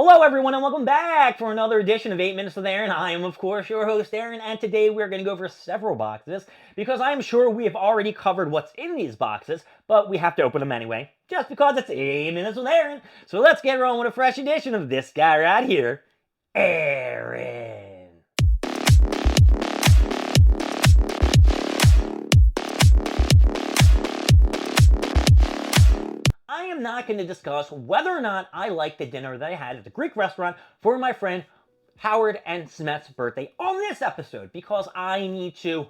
Hello, everyone, and welcome back for another edition of 8 Minutes with Aaron. I am, of course, your host, Aaron, and today we're going to go over several boxes because I'm sure we have already covered what's in these boxes, but we have to open them anyway, just because it's 8 Minutes with Aaron. So let's get rolling with a fresh edition of this guy right here, Aaron. I am not going to discuss whether or not I like the dinner that I had at the Greek restaurant for my friend Howard and Smeth's birthday on this episode because I need to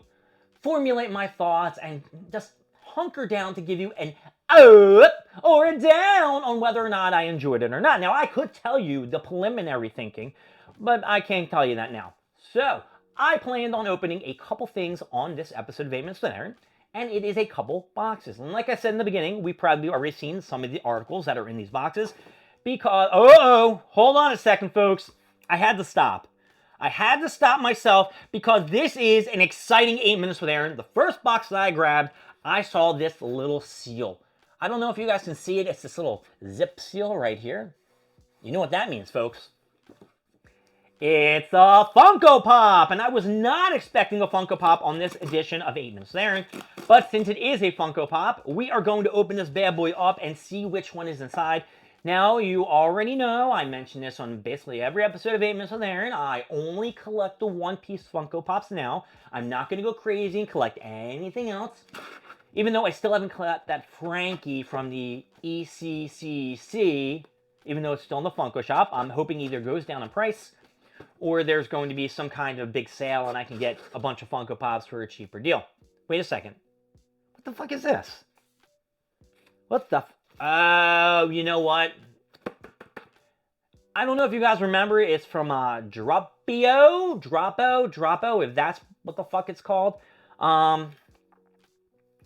formulate my thoughts and just hunker down to give you an up or a down on whether or not I enjoyed it or not. Now, I could tell you the preliminary thinking, but I can't tell you that now. So, I planned on opening a couple things on this episode of 8 Minutes with Aaron, and it is a couple boxes. And like I said in the beginning, we probably already seen some of the articles that are in these boxes because, hold on a second, folks. I had to stop. I had to stop myself because this is an exciting 8 Minutes with Aaron. The first box that I grabbed, I saw this little seal. I don't know if you guys can see it. It's this little zip seal right here. You know what that means, folks. It's a Funko Pop, and I was not expecting a Funko Pop on this edition of 8 Minutes with Aaron, but since it is a Funko Pop, we are going to open this bad boy up and see which one is inside. Now, you already know, I mentioned this on basically every episode of 8 Minutes with Aaron, I only collect the one-piece Funko Pops now. I'm not going to go crazy and collect anything else, even though I still haven't collected that Frankie from the ECCC, even though it's still in the Funko shop. I'm hoping either goes down in price or there's going to be some kind of big sale and I can get a bunch of Funko Pops for a cheaper deal. Wait a second. What the fuck is this? What the oh, you know what? I don't know if you guys remember. It's from Droppio, if that's what the fuck it's called. I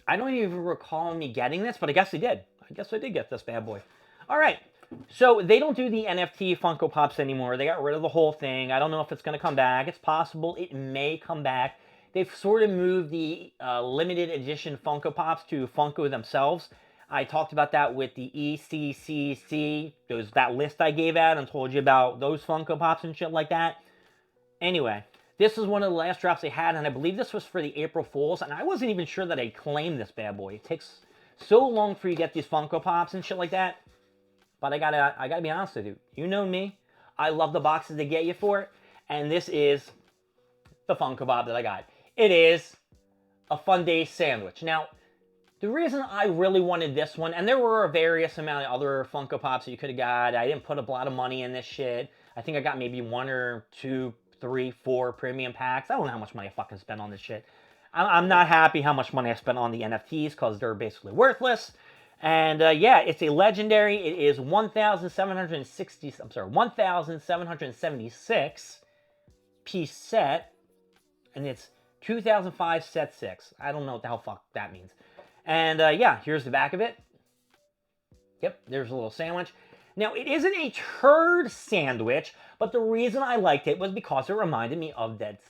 don't even recall me getting this, but I guess I did. I guess I did get this bad boy. All right. So they don't do the NFT Funko Pops anymore. They got rid of the whole thing. I don't know if it's going to come back. It's possible it may come back. They've sort of moved the limited edition Funko Pops to Funko themselves. I talked about that with the ECCC, that list I gave out and told you about those Funko Pops and shit like that. Anyway, this is one of the last drops they had, and I believe this was for the April Fools, and I wasn't even sure that I claimed this bad boy. It takes so long for you to get these Funko Pops and shit like that. But I gotta be honest with you. You know me. I love the boxes they get you for it. And this is the Funko Pop that I got. It is a Fun Day sandwich. Now, the reason I really wanted this one, and there were a various amount of other Funko Pops that you could have got. I didn't put a lot of money in this shit. I think I got maybe 1 or 2, 3, 4 premium packs. I don't know how much money I fucking spent on this shit. I'm not happy how much money I spent on the NFTs because they're basically worthless. And yeah, it's a legendary. It is 1,776 piece set, and it's 2005 set 6. I don't know what the hell fuck that means. And yeah, here's the back of it. Yep, there's a little sandwich. Now, it isn't a turd sandwich, but the reason I liked it was because it reminded me of that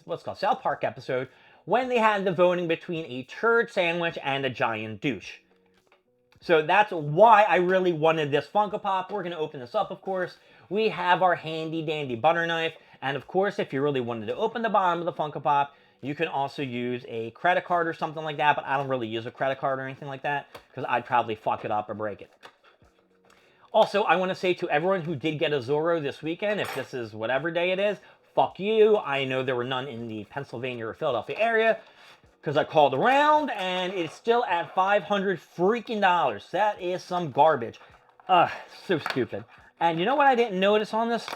what's called South Park episode when they had the voting between a turd sandwich and a giant douche. So that's why I really wanted this Funko Pop. We're going to open this up, of course. We have our handy-dandy butter knife. And, of course, if you really wanted to open the bottom of the Funko Pop, you can also use a credit card or something like that. But I don't really use a credit card or anything like that because I'd probably fuck it up or break it. Also, I want to say to everyone who did get a Zorro this weekend, if this is whatever day it is, fuck you. I know there were none in the Pennsylvania or Philadelphia area, because I called around, and it's still at $500 freaking dollars. That is some garbage. So stupid. And you know what I didn't notice on this?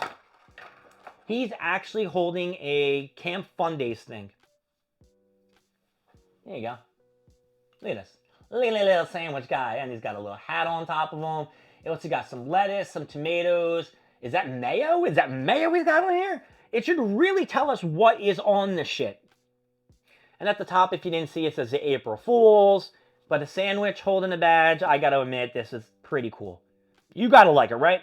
He's actually holding a Camp Fun Days thing. There you go. Look at this. Little sandwich guy. And he's got a little hat on top of him. It looks like he got some lettuce, some tomatoes. Is that mayo? Is that mayo he's got on here? It should really tell us what is on this shit. And at the top, if you didn't see, it says the April Fools. But a sandwich holding a badge, I gotta admit, this is pretty cool. You gotta like it, right?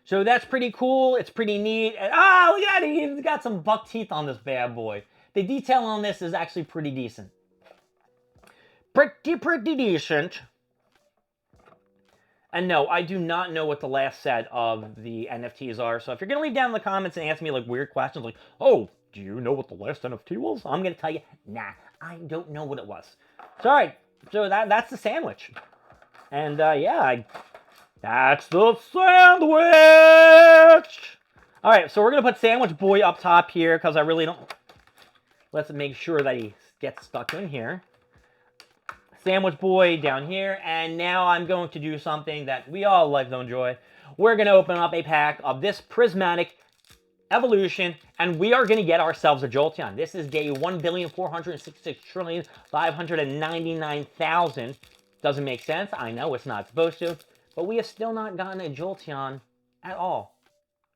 So that's pretty cool. It's pretty neat. And, look at it. He's got some buck teeth on this bad boy. The detail on this is actually pretty decent. Pretty decent. And no, I do not know what the last set of the NFTs are. So if you're going to leave down in the comments and ask me like weird questions like, oh, do you know what the last NFT was? I'm going to tell you, nah, I don't know what it was. So, all right, so that's the sandwich. And yeah, that's the sandwich. All right, so we're going to put Sandwich Boy up top here because I really don't... Let's make sure that he gets stuck in here. Sandwich Boy down here, and now I'm going to do something that we all love to enjoy. We're going to open up a pack of this Prismatic Evolution, and we are going to get ourselves a Jolteon. This is day 1,466,599,000. Doesn't make sense. I know it's not supposed to, but we have still not gotten a Jolteon at all.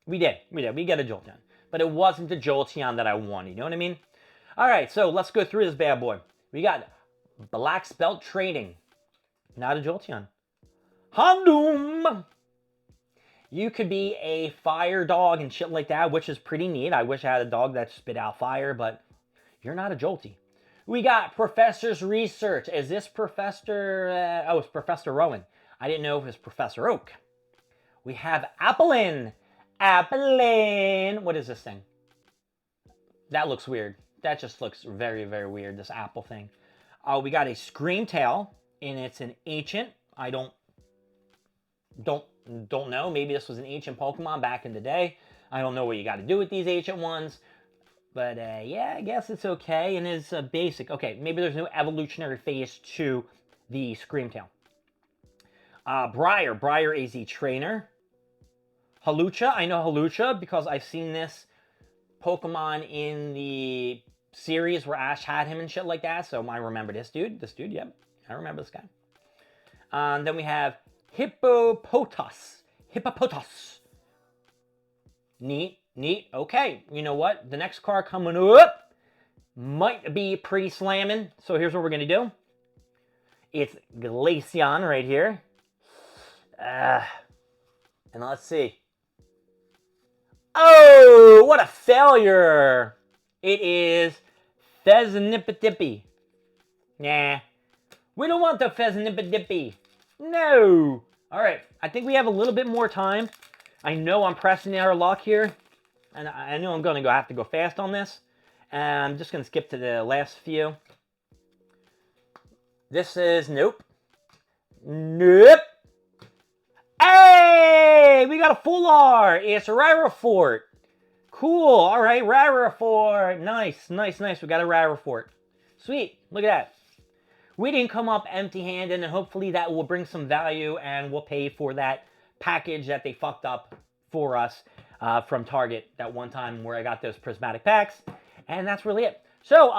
We did. We get a Jolteon, but it wasn't the Jolteon that I wanted. You know what I mean? All right, so let's go through this bad boy. We got Black Belt Trading. Not a Jolteon. Houndoom. You could be a fire dog and shit like that, which is pretty neat. I wish I had a dog that spit out fire, but you're not a Jolty. We got Professor's Research. Is this Professor... oh, it's Professor Rowan. I didn't know if it was Professor Oak. We have Applin. Applin. What is this thing? That looks weird. That just looks very, very weird, this apple thing. We got a Screamtail, and it's an ancient. I don't know. Maybe this was an ancient Pokemon back in the day. I don't know what you got to do with these ancient ones. But, yeah, I guess it's okay. And it's basic. Okay, maybe there's no evolutionary phase to the Screamtail. Briar. Briar is a trainer. Hawlucha. I know Hawlucha because I've seen this Pokemon in the series where Ash had him and shit like that. So I remember this dude. This dude, yep. I remember this guy. Then we have Hippopotas. Hippopotas. Neat. Neat. Okay. You know what? The next card coming up might be pretty slamming. So here's what we're going to do. It's Glaceon right here. And let's see. Oh, what a failure. It is Feznippadippy. Nah. We don't want the Feznippadippy. No. All right. I think we have a little bit more time. I know I'm pressing our luck here. And I know I'm going to have to go fast on this. And I'm just going to skip to the last few. This is nope. Nope. Hey! We got a full R. It's a Rarafort. Cool. All right. Rarafort. Nice. Nice, nice. We got a Rarafort. Sweet. Look at that. We didn't come up empty-handed, and hopefully that will bring some value, and we'll pay for that package that they fucked up for us from Target that one time where I got those prismatic packs. And that's really it. So,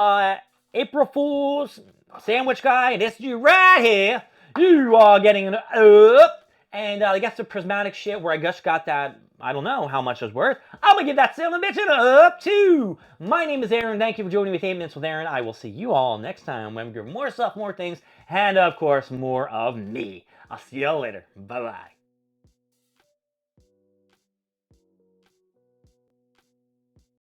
April Fool's sandwich guy, this dude right here, you are getting an up. And I guess the prismatic shit where I just got that, I don't know how much it's worth. I'm going to give that selling bitch an up too. My name is Aaron. Thank you for joining me with 8 Minutes with Aaron. I will see you all next time when we do more stuff, more things, and of course, more of me. I'll see you all later. Bye-bye.